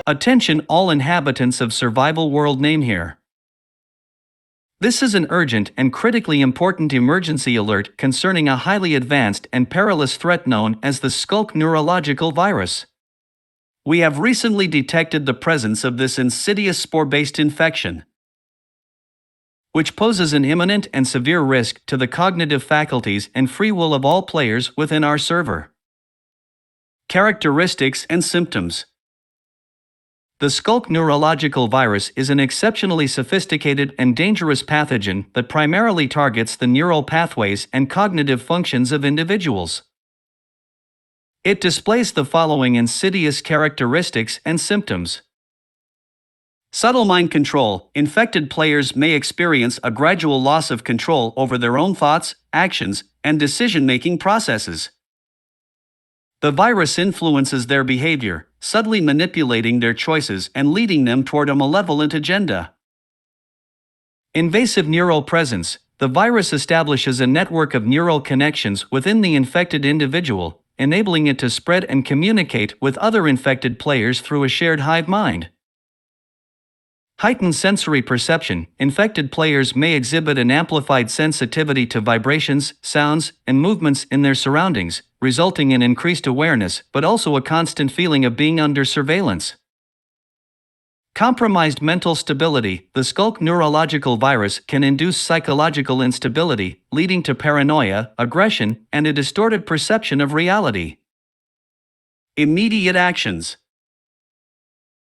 Attention all inhabitants of Survival World Name Here. This is an urgent and critically important emergency alert concerning a highly advanced and perilous threat known as the Sculk neurological virus. We have recently detected the presence of this insidious spore-based infection, which poses an imminent and severe risk to the cognitive faculties and free will of all players within our server. Characteristics and symptoms. The Sculk neurological virus is an exceptionally sophisticated and dangerous pathogen that primarily targets the neural pathways and cognitive functions of individuals. It displays the following insidious characteristics and symptoms. Subtle mind control. Infected players may experience a gradual loss of control over their own thoughts, actions, and decision-making processes. The virus influences their behavior, subtly manipulating their choices and leading them toward a malevolent agenda. Invasive neural presence. The virus establishes a network of neural connections within the infected individual, enabling it to spread and communicate with other infected players through a shared hive mind. Heightened sensory perception. Infected players may exhibit an amplified sensitivity to vibrations, sounds, and movements in their surroundings, resulting in increased awareness but also a constant feeling of being under surveillance. Compromised mental stability. The Sculk neurological virus can induce psychological instability, leading to paranoia, aggression, and a distorted perception of reality. Immediate actions.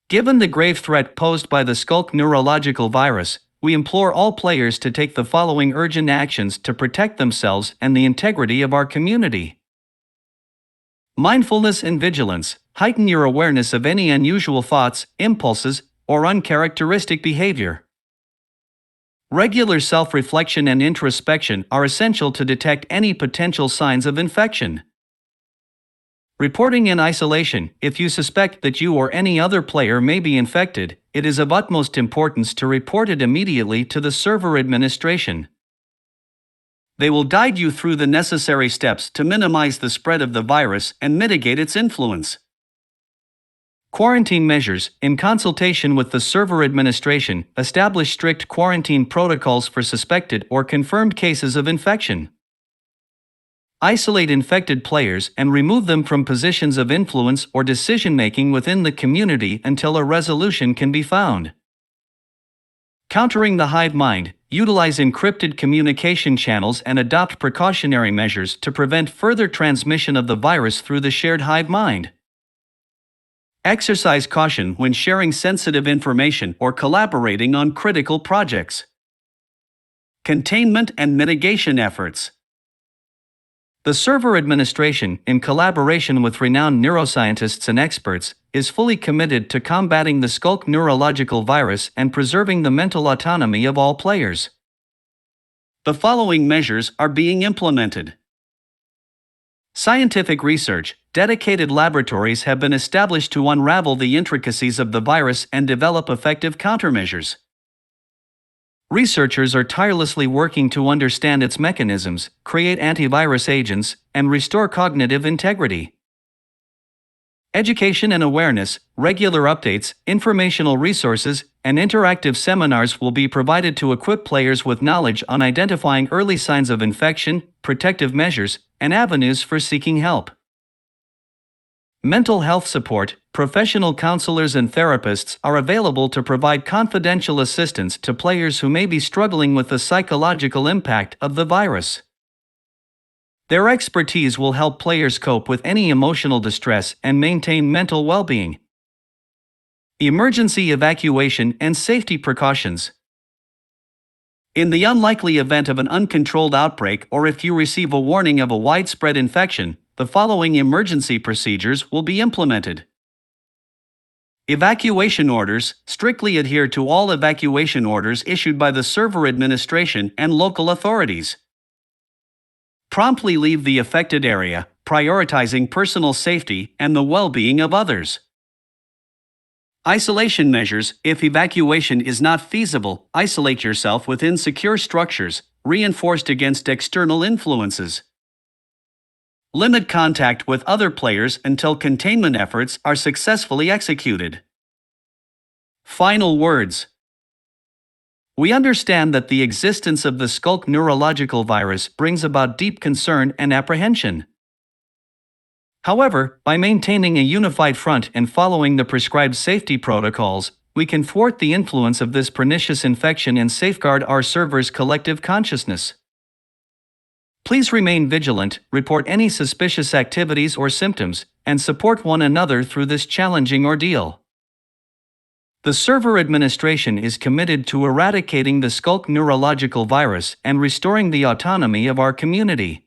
Given the grave threat posed by the Sculk neurological virus, we implore all players to take the following urgent actions to protect themselves and the integrity of our community. Mindfulness and vigilance. Heighten your awareness of any unusual thoughts, impulses, or uncharacteristic behavior. Regular self-reflection and introspection are essential to detect any potential signs of infection. Reporting in isolation. If you suspect that you or any other player may be infected, it is of utmost importance to report it immediately to the server administration. They will guide you through the necessary steps to minimize the spread of the virus and mitigate its influence. Quarantine measures. In consultation with the server administration, establish strict quarantine protocols for suspected or confirmed cases of infection. Isolate infected players and remove them from positions of influence or decision-making within the community until a resolution can be found. Countering the hive mind. Utilize encrypted communication channels and adopt precautionary measures to prevent further transmission of the virus through the shared hive mind. Exercise caution when sharing sensitive information or collaborating on critical projects. Containment and mitigation efforts. The server administration, in collaboration with renowned neuroscientists and experts, is fully committed to combating the Sculk neurological virus and preserving the mental autonomy of all players. The following measures are being implemented. Scientific research. Dedicated laboratories have been established to unravel the intricacies of the virus and develop effective countermeasures. Researchers are tirelessly working to understand its mechanisms, create antivirus agents, and restore cognitive integrity. Education and awareness. Regular updates, informational resources, and interactive seminars will be provided to equip players with knowledge on identifying early signs of infection, protective measures, and avenues for seeking help. Mental health support. Professional counselors and therapists are available to provide confidential assistance to players who may be struggling with the psychological impact of the virus. Their expertise will help players cope with any emotional distress and maintain mental well-being. Emergency evacuation and safety precautions. In the unlikely event of an uncontrolled outbreak or if you receive a warning of a widespread infection, the following emergency procedures will be implemented. Evacuation orders. Strictly adhere to all evacuation orders issued by the server administration and local authorities. Promptly leave the affected area, prioritizing personal safety and the well-being of others. Isolation measures. If evacuation is not feasible, isolate yourself within secure structures, reinforced against external influences. Limit contact with other players until containment efforts are successfully executed. Final words. We understand that the existence of the Sculk neurological virus brings about deep concern and apprehension. However, by maintaining a unified front and following the prescribed safety protocols, we can thwart the influence of this pernicious infection and safeguard our servers' collective consciousness. Please remain vigilant, report any suspicious activities or symptoms, and support one another through this challenging ordeal. The server administration is committed to eradicating the Sculk neurological virus and restoring the autonomy of our community.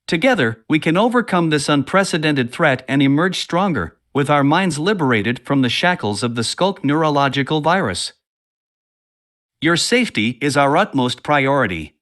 Together, we can overcome this unprecedented threat and emerge stronger, with our minds liberated from the shackles of the Sculk neurological virus. Your safety is our utmost priority.